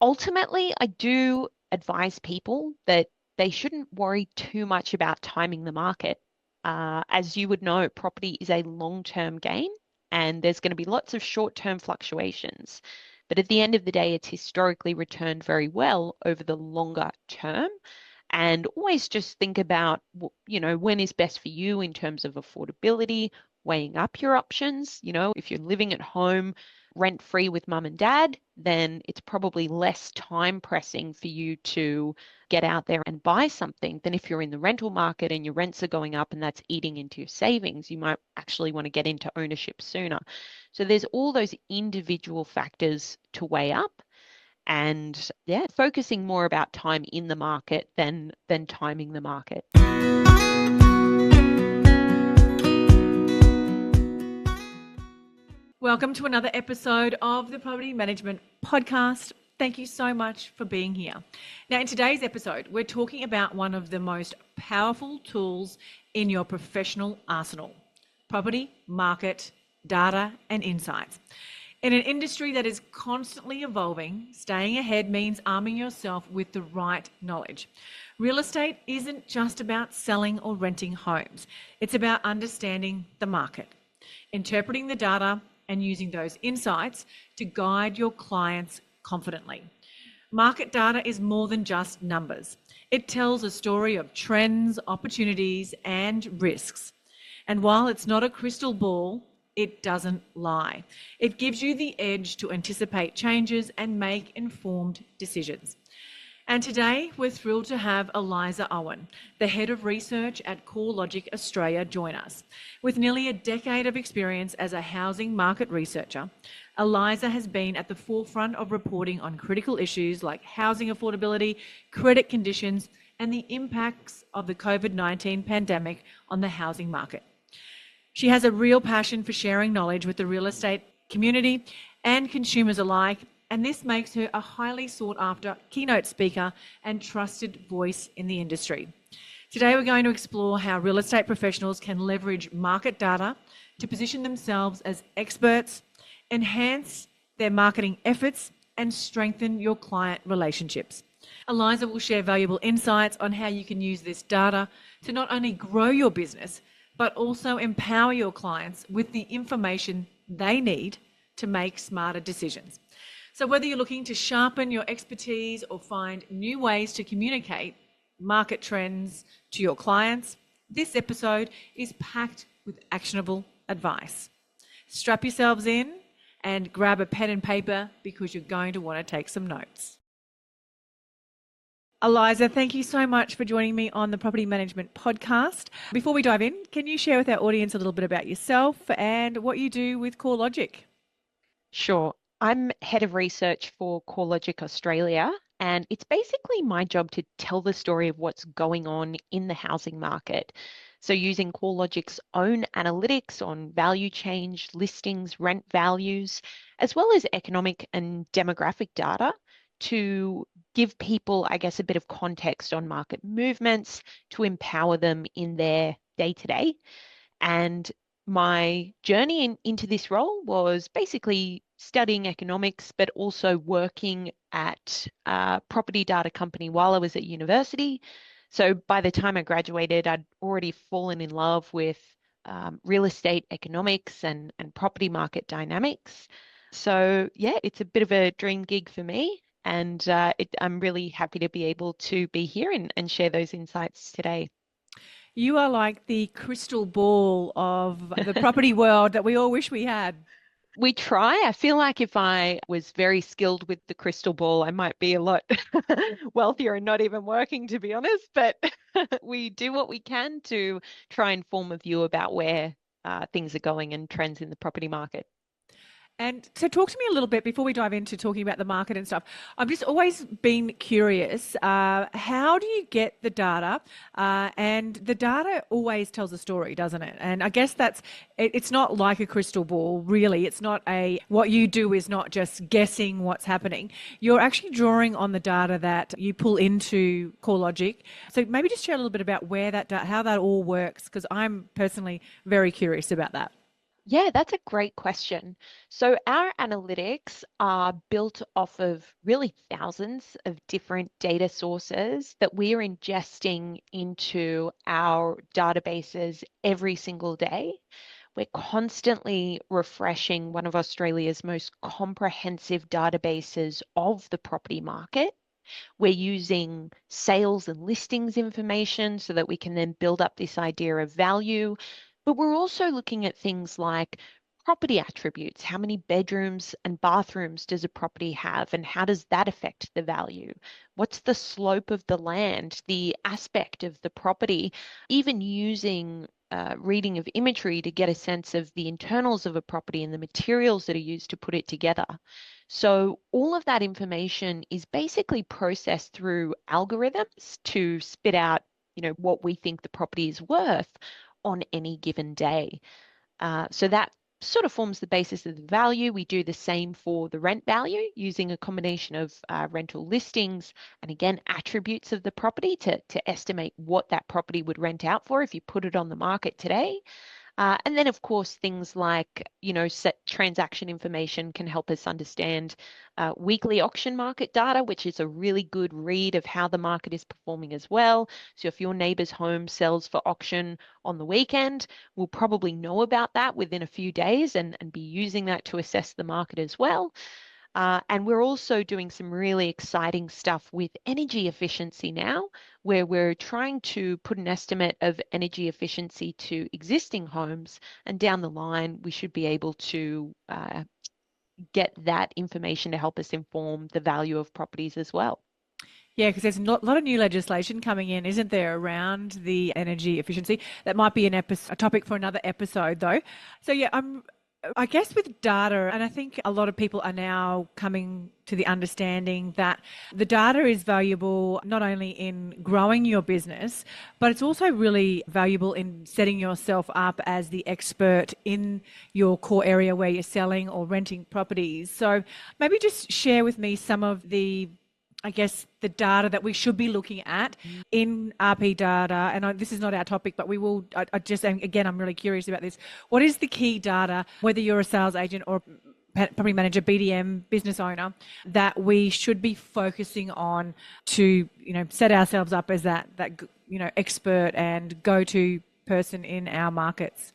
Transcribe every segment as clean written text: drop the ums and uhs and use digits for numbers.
Ultimately, I do advise people that they shouldn't worry too much about timing the market. As you would know, property is a long-term game and there's going to be lots of short-term fluctuations. But at the end of the day, it's historically returned very well over the longer term. And always just think about, when is best for you in terms of affordability, weighing up your options. If you're living at home rent free with mum and dad, then it's probably less time pressing for you to get out there and buy something than if you're in the rental market and your rents are going up and that's eating into your savings. You might actually want to get into ownership sooner. So there's all those individual factors to weigh up. And yeah, focusing more about time in the market than timing the market. Welcome to another episode of the Property Management Podcast. Thank you so much for being here. Now, in today's episode, we're talking about one of the most powerful tools in your professional arsenal: property, market, data, and insights. In an industry that is constantly evolving, staying ahead means arming yourself with the right knowledge. Real estate isn't just about selling or renting homes. It's about understanding the market, interpreting the data, and using those insights to guide your clients confidently. Market data is more than just numbers. It tells a story of trends, opportunities, and risks. And while it's not a crystal ball, it doesn't lie. It gives you the edge to anticipate changes and make informed decisions. And today, we're thrilled to have Eliza Owens, the Head of Research at CoreLogic Australia, join us. With nearly a decade of experience as a housing market researcher, Eliza has been at the forefront of reporting on critical issues like housing affordability, credit conditions, and the impacts of the COVID-19 pandemic on the housing market. She has a real passion for sharing knowledge with the real estate community and consumers alike, and this makes her a highly sought after keynote speaker and trusted voice in the industry. Today we're going to explore how real estate professionals can leverage market data to position themselves as experts, enhance their marketing efforts, and strengthen your client relationships. Eliza will share valuable insights on how you can use this data to not only grow your business, but also empower your clients with the information they need to make smarter decisions. So whether you're looking to sharpen your expertise or find new ways to communicate market trends to your clients, this episode is packed with actionable advice. Strap yourselves in and grab a pen and paper because you're going to want to take some notes. Eliza, thank you so much for joining me on the Property Management Podcast. Before we dive in, can you share with our audience a little bit about yourself and what you do with CoreLogic? Sure. I'm head of research for CoreLogic Australia, and it's basically my job to tell the story of what's going on in the housing market. So using CoreLogic's own analytics on value change, listings, rent values, as well as economic and demographic data to give people, I guess, a bit of context on market movements to empower them in their day-to-day. And my journey into this role was basically studying economics, but also working at a property data company while I was at university. So by the time I graduated, I'd already fallen in love with real estate economics and property market dynamics. So yeah, it's a bit of a dream gig for me. And I'm really happy to be able to be here and share those insights today. You are like the crystal ball of the property world that we all wish we had. We try. I feel like if I was very skilled with the crystal ball, I might be a lot wealthier and not even working, to be honest. But we do what we can to try and form a view about where things are going and trends in the property market. And so talk to me a little bit before we dive into talking about the market and stuff. I've just always been curious, how do you get the data? And the data always tells a story, doesn't it? And I guess it's not like a crystal ball, really. It's not what you do is not just guessing what's happening. You're actually drawing on the data that you pull into CoreLogic. So maybe just share a little bit about how that all works, because I'm personally very curious about that. Yeah, that's a great question. So, our analytics are built off of really thousands of different data sources that we are ingesting into our databases every single day. We're constantly refreshing one of Australia's most comprehensive databases of the property market. We're using sales and listings information so that we can then build up this idea of value. But we're also looking at things like property attributes. How many bedrooms and bathrooms does a property have, and how does that affect the value? What's the slope of the land, the aspect of the property, even using reading of imagery to get a sense of the internals of a property and the materials that are used to put it together. So all of that information is basically processed through algorithms to spit out, what we think the property is worth on any given day. So that sort of forms the basis of the value. We do the same for the rent value using a combination of rental listings and again attributes of the property to estimate what that property would rent out for if you put it on the market today. And then, of course, things like, set transaction information can help us understand weekly auction market data, which is a really good read of how the market is performing as well. So if your neighbor's home sells for auction on the weekend, we'll probably know about that within a few days and be using that to assess the market as well. And we're also doing some really exciting stuff with energy efficiency now, where we're trying to put an estimate of energy efficiency to existing homes. And down the line, we should be able to get that information to help us inform the value of properties as well. Yeah, because there's a lot of new legislation coming in, isn't there, around the energy efficiency? That might be a topic for another episode, though. So yeah, I guess with data, and I think a lot of people are now coming to the understanding that the data is valuable not only in growing your business, but it's also really valuable in setting yourself up as the expert in your core area where you're selling or renting properties. So maybe just share with me some of I guess, the data that we should be looking at in RP data. And this is not our topic, but we will, I just, again, I'm really curious about this. What is the key data, whether you're a sales agent or property manager, BDM, business owner, that we should be focusing on to, set ourselves up as that expert and go-to person in our markets?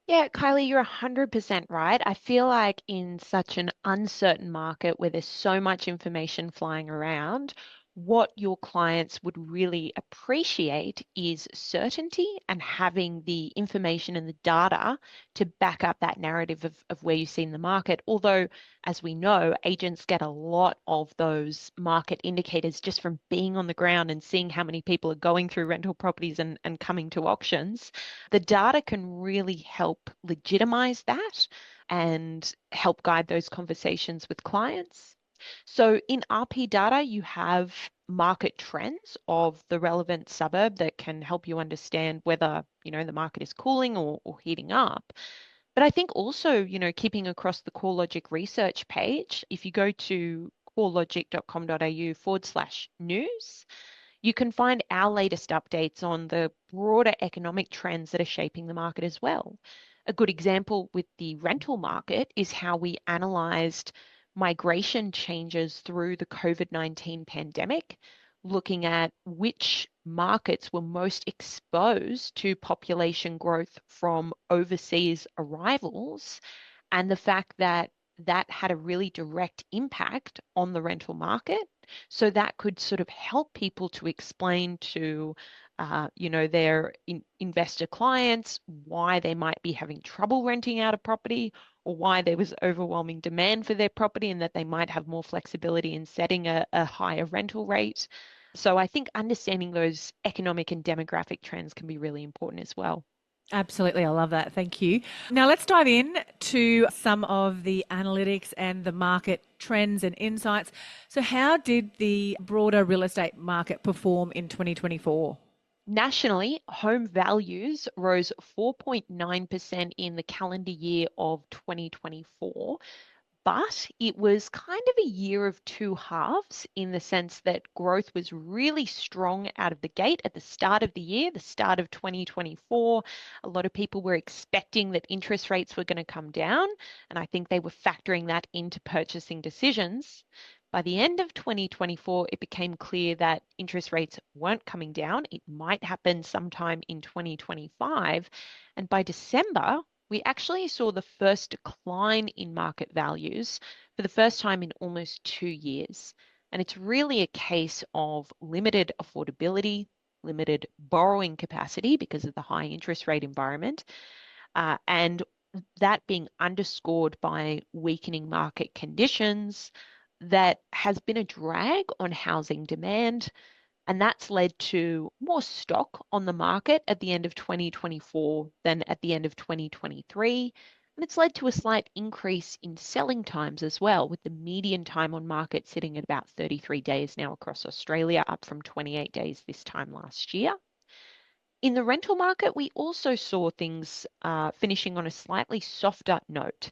Yeah, Kylie, you're 100% right. I feel like in such an uncertain market where there's so much information flying around, what your clients would really appreciate is certainty and having the information and the data to back up that narrative of where you see in the market. Although, as we know, agents get a lot of those market indicators just from being on the ground and seeing how many people are going through rental properties and coming to auctions. The data can really help legitimize that and help guide those conversations with clients. So in RP data, you have market trends of the relevant suburb that can help you understand whether, the market is cooling or heating up. But I think also, keeping across the CoreLogic research page, if you go to corelogic.com.au/news, you can find our latest updates on the broader economic trends that are shaping the market as well. A good example with the rental market is how we analysed migration changes through the COVID-19 pandemic, looking at which markets were most exposed to population growth from overseas arrivals, and the fact that that had a really direct impact on the rental market. So that could sort of help people to explain to, their investor clients why they might be having trouble renting out a property or why there was overwhelming demand for their property and that they might have more flexibility in setting a higher rental rate. So I think understanding those economic and demographic trends can be really important as well. Absolutely. I love that. Thank you. Now let's dive in to some of the analytics and the market trends and insights. So how did the broader real estate market perform in 2024? Nationally, home values rose 4.9% in the calendar year of 2024, but it was kind of a year of two halves in the sense that growth was really strong out of the gate at the start of the year, the start of 2024. A lot of people were expecting that interest rates were going to come down, and I think they were factoring that into purchasing decisions. By the end of 2024, it became clear that interest rates weren't coming down. It might happen sometime in 2025. And by December, we actually saw the first decline in market values for the first time in almost 2 years. And it's really a case of limited affordability, limited borrowing capacity because of the high interest rate environment, and that being underscored by weakening market conditions that has been a drag on housing demand, and that's led to more stock on the market at the end of 2024 than at the end of 2023. And it's led to a slight increase in selling times as well, with the median time on market sitting at about 33 days now across Australia, up from 28 days this time last year. In the rental market, we also saw things finishing on a slightly softer note.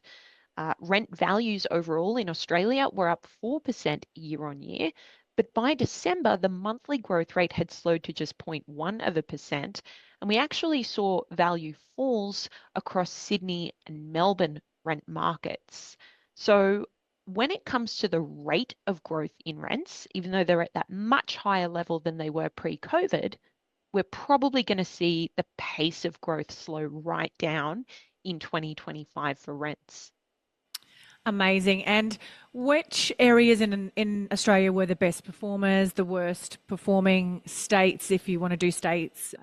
Rent values overall in Australia were up 4% year on year, but by December, the monthly growth rate had slowed to just 0.1%, and we actually saw value falls across Sydney and Melbourne rent markets. So when it comes to the rate of growth in rents, even though they're at that much higher level than they were pre-COVID, we're probably going to see the pace of growth slow right down in 2025 for rents. Amazing. And which areas in Australia were the best performers, the worst performing states, if you want to do states,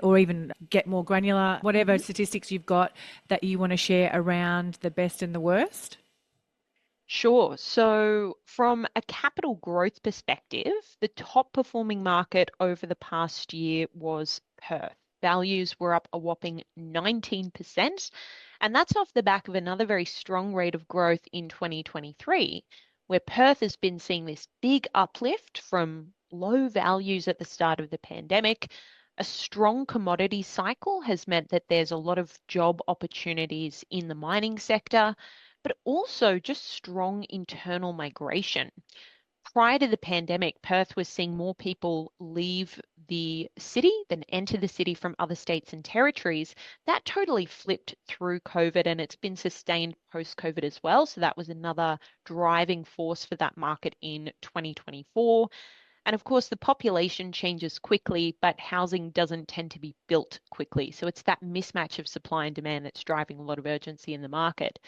or even get more granular, whatever statistics you've got that you want to share around the best and the worst? Sure. So, from a capital growth perspective, the top performing market over the past year was Perth. Values were up a whopping 19%, and that's off the back of another very strong rate of growth in 2023, where Perth has been seeing this big uplift from low values at the start of the pandemic. A strong commodity cycle has meant that there's a lot of job opportunities in the mining sector, but also just strong internal migration. Prior to the pandemic, Perth was seeing more people leave the city than enter the city from other states and territories. That totally flipped through COVID, and it's been sustained post-COVID as well. So that was another driving force for that market in 2024. And of course, the population changes quickly, but housing doesn't tend to be built quickly. So it's that mismatch of supply and demand that's driving a lot of urgency in the market.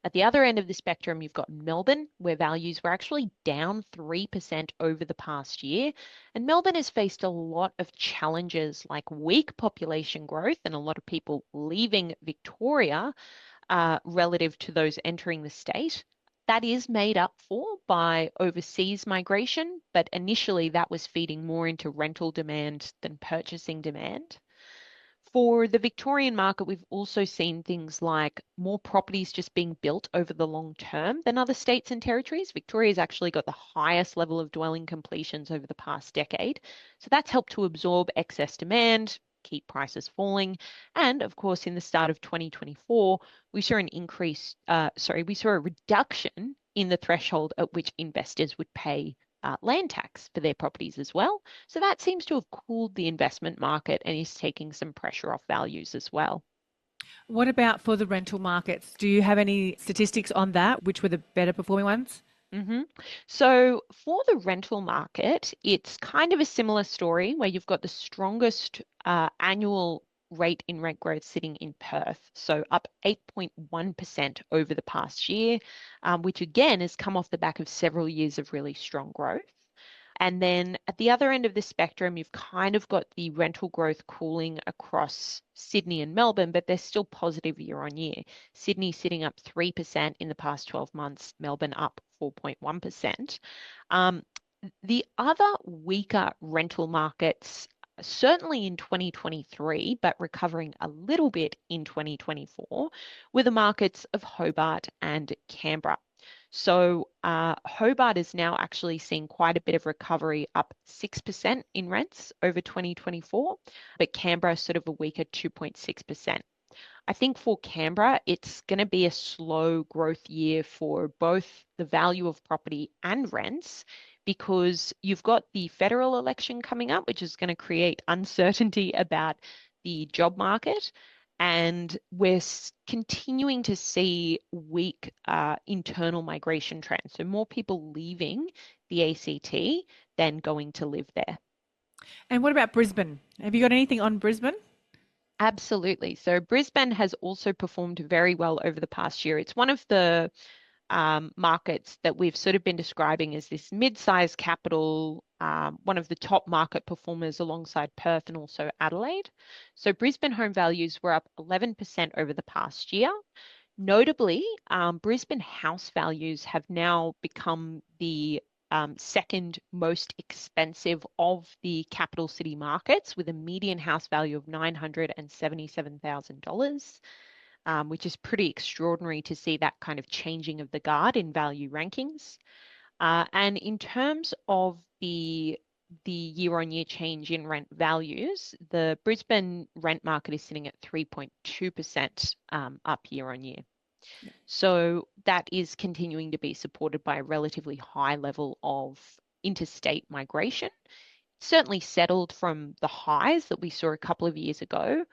At the other end of the spectrum, you've got Melbourne, where values were actually down 3% over the past year. And Melbourne has faced a lot of challenges like weak population growth and a lot of people leaving Victoria relative to those entering the state. That is made up for by overseas migration, but initially that was feeding more into rental demand than purchasing demand. For the Victorian market, we've also seen things like more properties just being built over the long term than other states and territories. Victoria's actually got the highest level of dwelling completions over the past decade. So that's helped to absorb excess demand, keep prices falling. And of course, in the start of 2024, we saw we saw a reduction in the threshold at which investors would pay land tax for their properties as well. So that seems to have cooled the investment market and is taking some pressure off values as well. What about for the rental markets? Do you have any statistics on that? Which were the better performing ones? hmm So for the rental market, it's kind of a similar story where you've got the strongest annual rate in rent growth sitting in Perth, so up 8.1% over the past year, which again has come off the back of several years of really strong growth. And then at the other end of the spectrum, you've kind of got the rental growth cooling across Sydney and Melbourne, but they're still positive year on year. Sydney sitting up 3% in the past 12 months, Melbourne up 4.1%. Um, the other weaker rental markets, certainly in 2023, but recovering a little bit in 2024, were the markets of Hobart and Canberra. So Hobart is now actually seeing quite a bit of recovery, up 6% in rents over 2024, but Canberra is sort of a weaker 2.6%. I think for Canberra, it's going to be a slow growth year for both the value of property and rents because you've got the federal election coming up, which is going to create uncertainty about the job market. And we're continuing to see weak internal migration trends. So more people leaving the ACT than going to live there. And what about Brisbane? Have you got anything on Brisbane? Absolutely. So Brisbane has also performed very well over the past year. It's one of the markets that we've sort of been describing as this mid-sized capital, one of the top market performers alongside Perth and also Adelaide. So Brisbane home values were up 11% over the past year. Notably, Brisbane house values have now become the second most expensive of the capital city markets, with a median house value of $977,000, which is pretty extraordinary to see that kind of changing of the guard in value rankings. And in terms of the year-on-year change in rent values, the Brisbane rent market is sitting at 3.2% up year on year. So that is continuing to be supported by a relatively high level of interstate migration. Certainly settled from the highs that we saw a couple of years ago,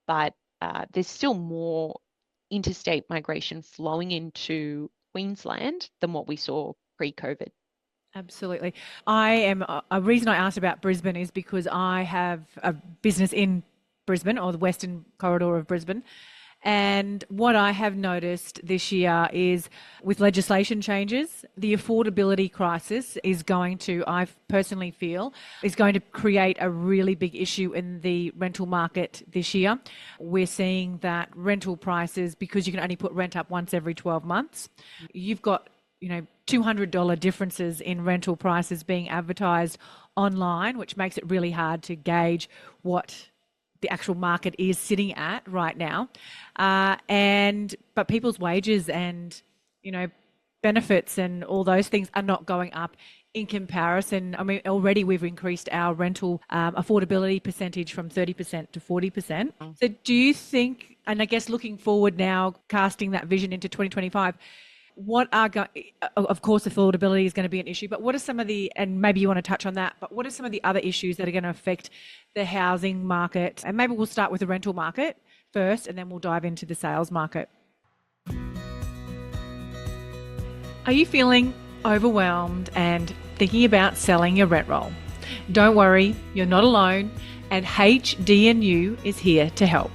but there's still more interstate migration flowing into Queensland than what we saw pre-COVID. Absolutely. A reason I asked about Brisbane is because I have a business in Brisbane, or the western corridor of Brisbane. And what I have noticed this year is, with legislation changes, the affordability crisis is going to, I personally feel, is going to create a really big issue in the rental market this year. We're seeing that rental prices, because you can only put rent up once every 12 months, you've got $200 differences in rental prices being advertised online, which makes it really hard to gauge what the actual market is sitting at right now. But people's wages and, benefits and all those things are not going up in comparison. I mean, already we've increased our rental affordability percentage from 30% to 40%. So do you think, and I guess looking forward now, casting that vision into 2025, of course, affordability is going to be an issue, but what are some of and maybe you want to touch on that, but what are some of the other issues that are going to affect the housing market? And maybe we'll start with the rental market first, and then we'll dive into the sales market. Are you feeling overwhelmed and thinking about selling your rent roll? Don't worry, you're not alone, and HDNU is here to help.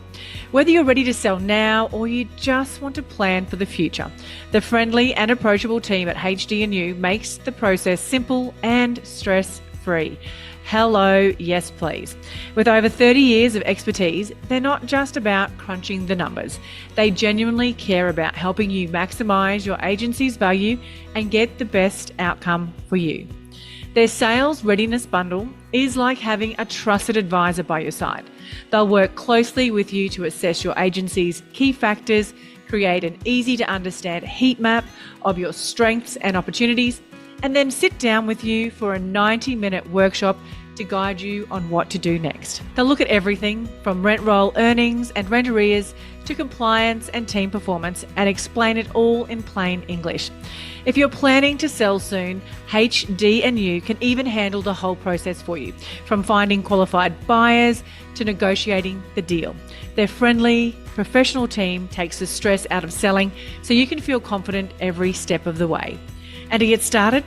Whether you're ready to sell now or you just want to plan for the future, the friendly and approachable team at HDNU makes the process simple and stress-free. Hello, yes please. With over 30 years of expertise, they're not just about crunching the numbers. They genuinely care about helping you maximise your agency's value and get the best outcome for you. Their sales readiness bundle is like having a trusted advisor by your side. They'll work closely with you to assess your agency's key factors, create an easy to understand heat map of your strengths and opportunities, and then sit down with you for a 90-minute workshop to guide you on what to do next. They'll look at everything from rent roll earnings and rent arrears to compliance and team performance and explain it all in plain English. If you're planning to sell soon, HDNU can even handle the whole process for you, from finding qualified buyers to negotiating the deal. Their friendly, professional team takes the stress out of selling so you can feel confident every step of the way. And to get started,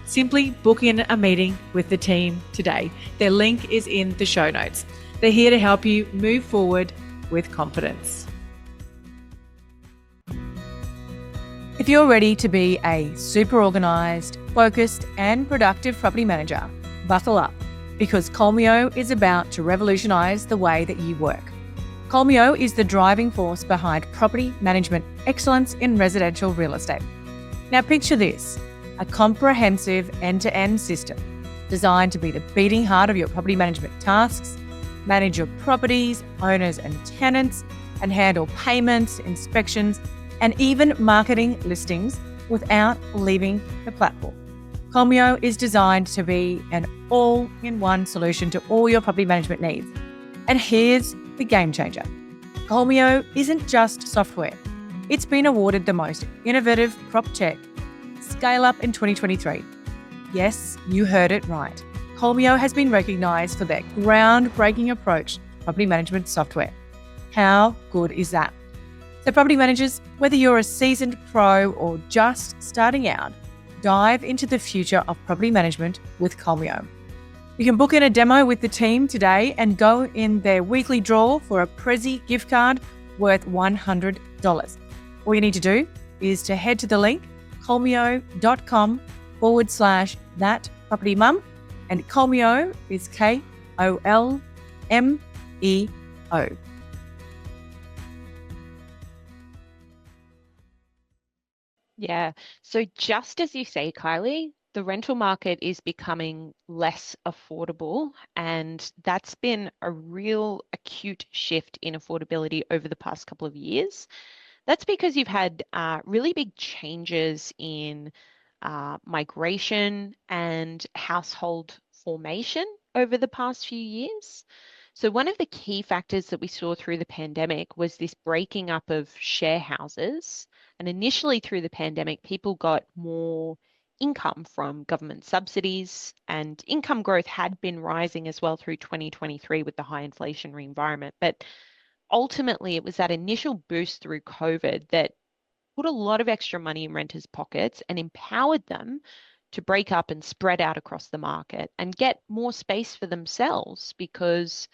simply book in a meeting with the team today. Their link is in the show notes. They're here to help you move forward with confidence. If you're ready to be a super organised, focused and productive property manager, buckle up, because Colmio is about to revolutionise the way that you work. Colmio is the driving force behind property management excellence in residential real estate. Now picture this, a comprehensive end-to-end system designed to be the beating heart of your property management tasks, manage your properties, owners and tenants, and handle payments, inspections, and even marketing listings without leaving the platform. Colmio is designed to be an all-in-one solution to all your property management needs. And here's the game changer. Colmio isn't just software. It's been awarded the most innovative prop tech scale up in 2023. Yes, you heard it right. Colmio has been recognised for their groundbreaking approach to property management software. How good is that? So, property managers, whether you're a seasoned pro or just starting out, dive into the future of property management with Colmio. You can book in a demo with the team today and go in their weekly draw for a Prezi gift card worth $100. All you need to do is to head to the link colmio.com/thatpropertymum, and Colmio is KOLMEO. Yeah. So just as you say, Kylie, the rental market is becoming less affordable, and that's been a real acute shift in affordability over the past couple of years. That's because you've had really big changes in migration and household formation over the past few years. So, one of the key factors that we saw through the pandemic was this breaking up of share houses. And initially, through the pandemic, people got more income from government subsidies, and income growth had been rising as well through 2023 with the high inflationary environment. But ultimately, it was that initial boost through COVID that put a lot of extra money in renters' pockets and empowered them to break up and spread out across the market and get more space for themselves because,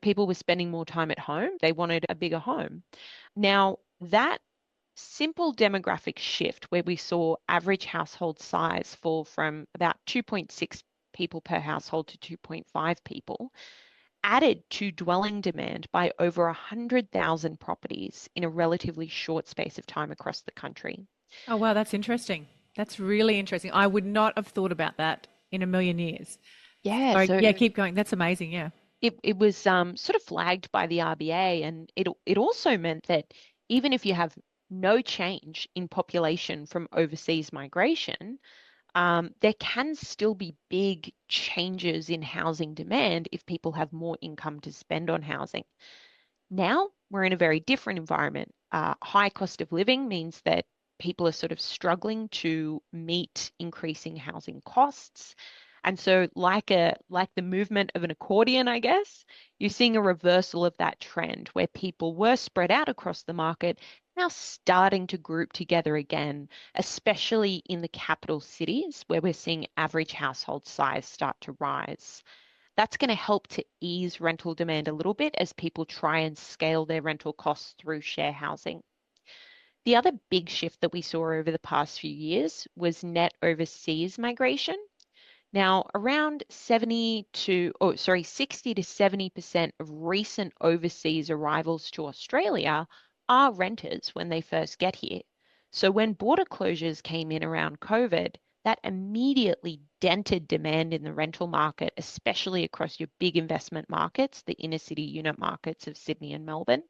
people were spending more time at home. They wanted a bigger home. Now, that simple demographic shift where we saw average household size fall from about 2.6 people per household to 2.5 people added to dwelling demand by over 100,000 properties in a relatively short space of time across the country. Oh, wow, that's interesting. That's really interesting. I would not have thought about that in a million years. Yeah, So, so yeah, keep going. That's amazing. Yeah. it was sort of flagged by the RBA, and it also meant that even if you have no change in population from overseas migration, there can still be big changes in housing demand if people have more income to spend on housing. Now we're in a very different environment. High cost of living means that people are sort of struggling to meet increasing housing costs. And so like the movement of an accordion, I guess, you're seeing a reversal of that trend where people were spread out across the market, now starting to group together again, especially in the capital cities where we're seeing average household size start to rise. That's going to help to ease rental demand a little bit as people try and scale their rental costs through share housing. The other big shift that we saw over the past few years was net overseas migration. Now, around 60 to 70% of recent overseas arrivals to Australia are renters when they first get here. So when border closures came in around COVID, that immediately dented demand in the rental market, especially across your big investment markets, the inner city unit markets of Sydney and Melbourne.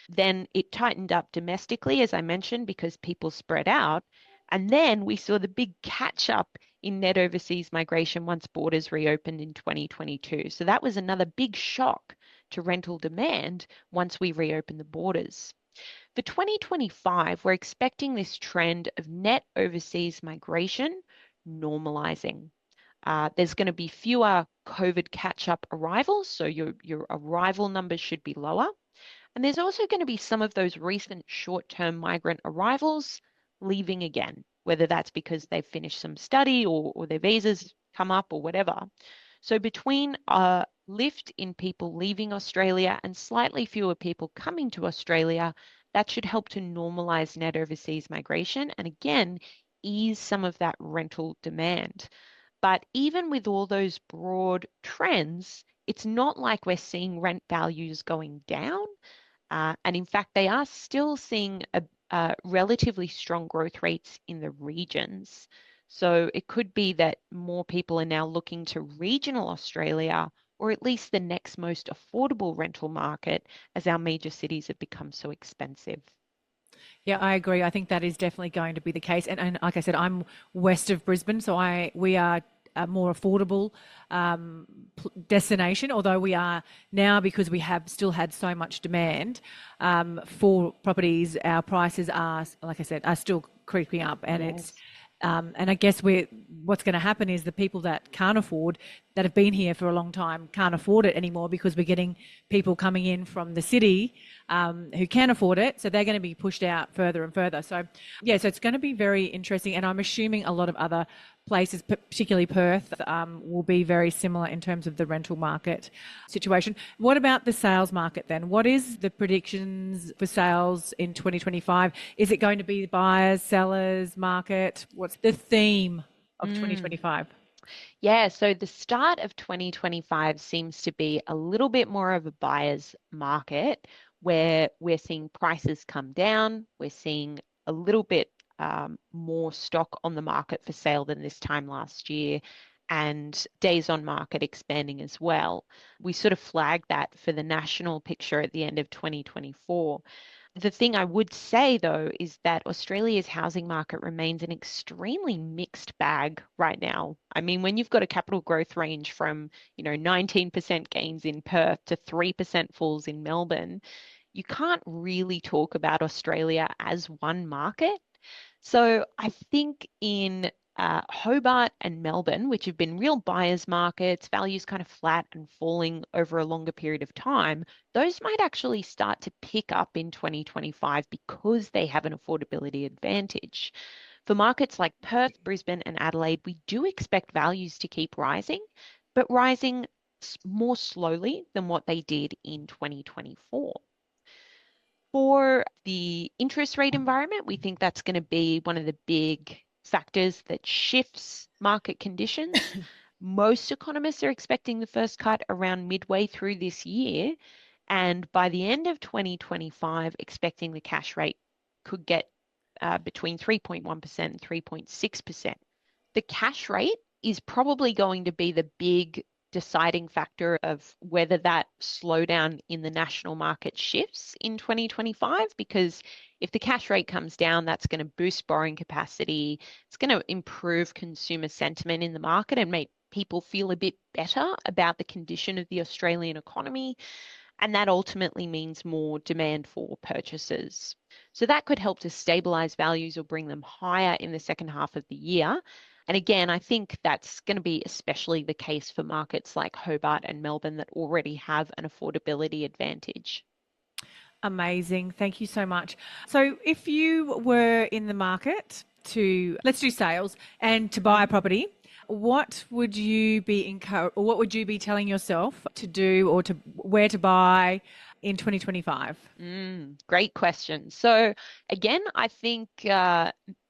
Then it tightened up domestically, as I mentioned, because people spread out. And then we saw the big catch up in net overseas migration once borders reopened in 2022. So that was another big shock to rental demand once we reopened the borders. For 2025, we're expecting this trend of net overseas migration normalizing. There's going to be fewer COVID catch-up arrivals, so your arrival numbers should be lower. And there's also going to be some of those recent short-term migrant arrivals leaving again, whether that's because they've finished some study or their visas come up or whatever. So between a lift in people leaving Australia and slightly fewer people coming to Australia, that should help to normalize net overseas migration and again, ease some of that rental demand. But even with all those broad trends, it's not like we're seeing rent values going down. And in fact, they are still seeing relatively strong growth rates in the regions. So it could be that more people are now looking to regional Australia or at least the next most affordable rental market as our major cities have become so expensive. Yeah, I agree. I think that is definitely going to be the case. And like I said, I'm west of Brisbane, so we are a more affordable destination, although we are now, because we have still had so much demand for properties, our prices are, like I said, are still creeping up, and it's Yes. and I guess what's going to happen is the people that can't afford, that have been here for a long time, can't afford it anymore, because we're getting people coming in from the city who can afford it. So they're going to be pushed out further and further. So, yeah, so it's going to be very interesting. And I'm assuming a lot of other places, particularly Perth, will be very similar in terms of the rental market situation. What about the sales market then? What is the predictions for sales in 2025? Is it going to be buyers, sellers market? What's the theme of Mm. 2025? Yeah, so the start of 2025 seems to be a little bit more of a buyer's market where we're seeing prices come down. We're seeing a little bit more stock on the market for sale than this time last year, and days on market expanding as well. We sort of flagged that for the national picture at the end of 2024. The thing I would say, though, is that Australia's housing market remains an extremely mixed bag right now. I mean, when you've got a capital growth range from, 19% gains in Perth to 3% falls in Melbourne, you can't really talk about Australia as one market. So I think in Hobart and Melbourne, which have been real buyers markets, values kind of flat and falling over a longer period of time, those might actually start to pick up in 2025 because they have an affordability advantage. For markets like Perth, Brisbane, and Adelaide, we do expect values to keep rising, but rising more slowly than what they did in 2024. For the interest rate environment, we think that's going to be one of the big factors that shifts market conditions. Most economists are expecting the first cut around midway through this year, and by the end of 2025, expecting the cash rate could get between 3.1% and 3.6%. The cash rate is probably going to be the big deciding factor of whether that slowdown in the national market shifts in 2025, because if the cash rate comes down, that's going to boost borrowing capacity. It's going to improve consumer sentiment in the market and make people feel a bit better about the condition of the Australian economy. And that ultimately means more demand for purchases. So that could help to stabilize values or bring them higher in the second half of the year. And again, I think that's going to be especially the case for markets like Hobart and Melbourne that already have an affordability advantage. Amazing. Thank you so much. So, if you were in the market to, let's do sales and to buy a Mhm. property, what would you be or what would you be telling yourself to do, or to where to buy in 2025? Great question. So again, I think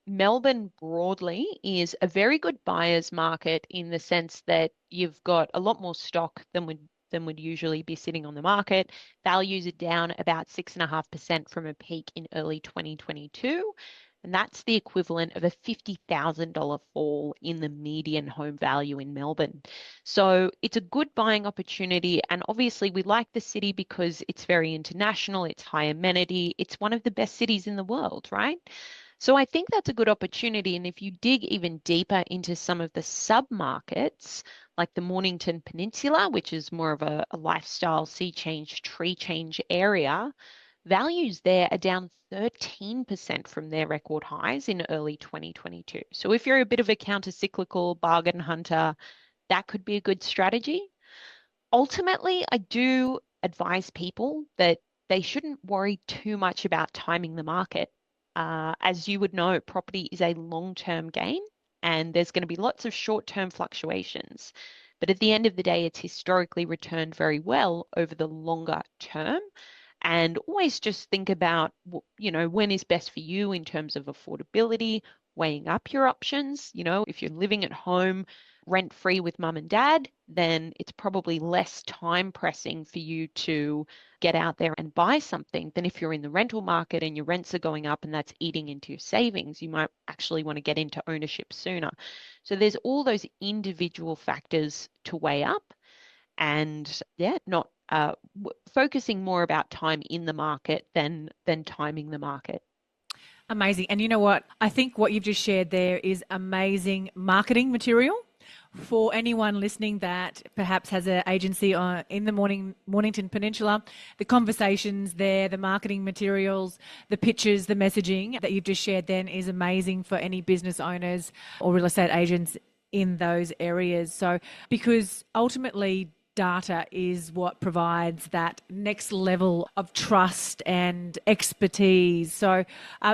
Melbourne broadly is a very good buyer's market in the sense that you've got a lot more stock than would usually be sitting on the market. Values are down about 6.5% from a peak in early 2022. And that's the equivalent of a $50,000 fall in the median home value in Melbourne. So it's a good buying opportunity. And obviously, we like the city because it's very international, it's high amenity, it's one of the best cities in the world, right? So I think that's a good opportunity. And if you dig even deeper into some of the sub-markets, like the Mornington Peninsula, which is more of a lifestyle sea change, tree change area, values there are down 13% from their record highs in early 2022. So if you're a bit of a counter-cyclical bargain hunter, that could be a good strategy. Ultimately, I do advise people that they shouldn't worry too much about timing the market. As you would know, property is a long-term game and there's going to be lots of short-term fluctuations. But at the end of the day, it's historically returned very well over the longer term. And always just think about, when is best for you in terms of affordability, weighing up your options. If you're living at home rent free with mum and dad, then it's probably less time pressing for you to get out there and buy something than if you're in the rental market and your rents are going up and that's eating into your savings. You might actually want to get into ownership sooner. So there's all those individual factors to weigh up, and yeah, not focusing more about time in the market than timing the market. Amazing. And you know what? I think what you've just shared there is amazing marketing material For anyone listening that perhaps has an agency in the Mornington Peninsula, the conversations there, the marketing materials, the pictures, the messaging that you've just shared then is amazing for any business owners or real estate agents in those areas. So, because ultimately data is what provides that next level of trust and expertise. So,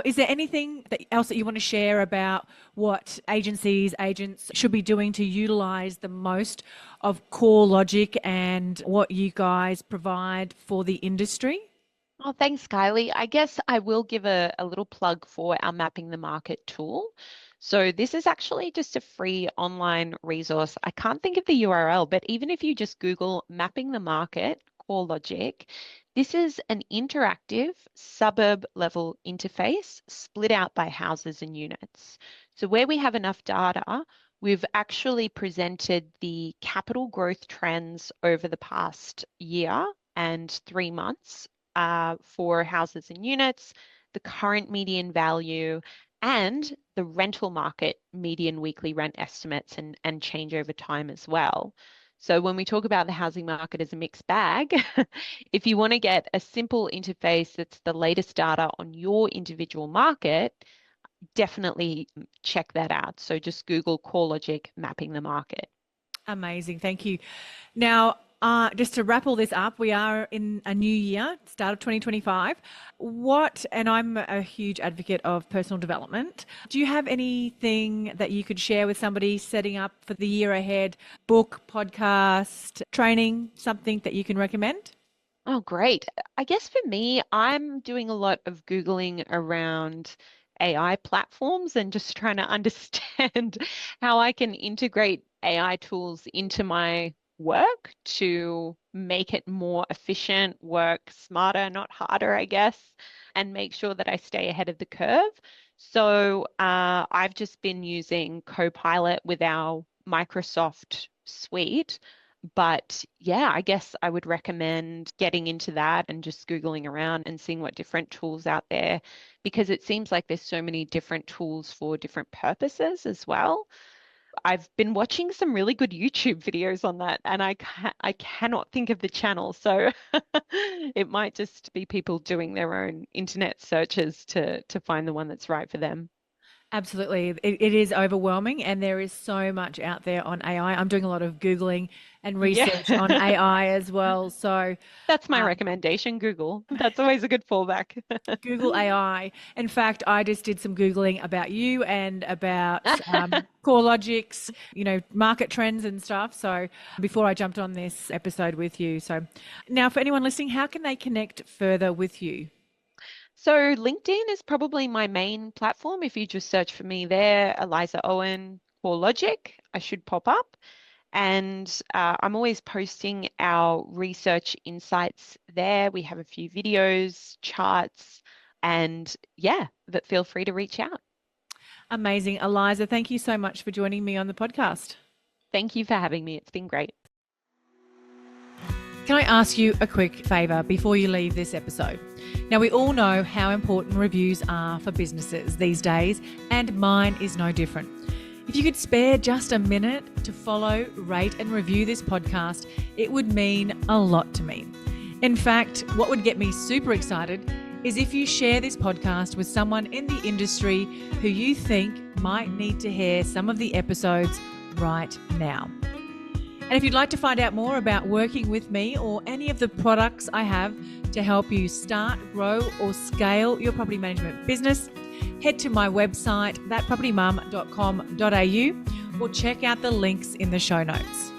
is there anything else that you want to share about what agents should be doing to utilize the most of CoreLogic and what you guys provide for the industry? Oh, thanks, Kylie. I guess I will give a little plug for our Mapping the Market tool. So this is actually just a free online resource. I can't think of the URL, but even if you just Google Mapping the Market, CoreLogic, this is an interactive suburb level interface split out by houses and units. So where we have enough data, we've actually presented the capital growth trends over the past year and 3 months for houses and units, the current median value, and the rental market median weekly rent estimates and change over time as well. So when we talk about the housing market as a mixed bag, if you want to get a simple interface that's the latest data on your individual market, definitely check that out. So just Google CoreLogic Mapping the Market. Amazing. Thank you. Now, just to wrap all this up, we are in a new year, start of 2025. And I'm a huge advocate of personal development. Do you have anything that you could share with somebody setting up for the year ahead? Book, podcast, training, something that you can recommend? Oh, great. I guess for me, I'm doing a lot of Googling around AI platforms and just trying to understand how I can integrate AI tools into my work to make it more efficient, work smarter, not harder, I guess, and make sure that I stay ahead of the curve. So I've just been using Copilot with our Microsoft suite. But yeah, I guess I would recommend getting into that and just Googling around and seeing what different tools out there, because it seems like there's so many different tools for different purposes as well. I've been watching some really good YouTube videos on that, and I cannot think of the channel. So it might just be people doing their own internet searches to find the one that's right for them. Absolutely. It is overwhelming, and there is so much out there on AI. I'm doing a lot of Googling and Yeah. research on AI as well. So, That's my um, recommendation, Google. That's always a good fallback. Google AI. In fact, I just did some Googling about you and about CoreLogic's, market trends and stuff. So before I jumped on this episode with you. So now for anyone listening, how can they connect further with you? So LinkedIn is probably my main platform. If you just search for me there, Eliza Owen, CoreLogic, I should pop up. And I'm always posting our research insights there. We have a few videos, charts, and yeah, but feel free to reach out. Amazing. Eliza, thank you so much for joining me on the podcast. Thank you for having me. It's been great. Can I ask you a quick favour before you leave this episode? Now, we all know how important reviews are for businesses these days, and mine is no different. If you could spare just a minute to follow, rate and review this podcast, it would mean a lot to me. In fact, what would get me super excited is if you share this podcast with someone in the industry who you think might need to hear some of the episodes right now. And if you'd like to find out more about working with me or any of the products I have to help you start, grow or scale your property management business, head to my website, thatpropertymum.com.au, or check out the links in the show notes.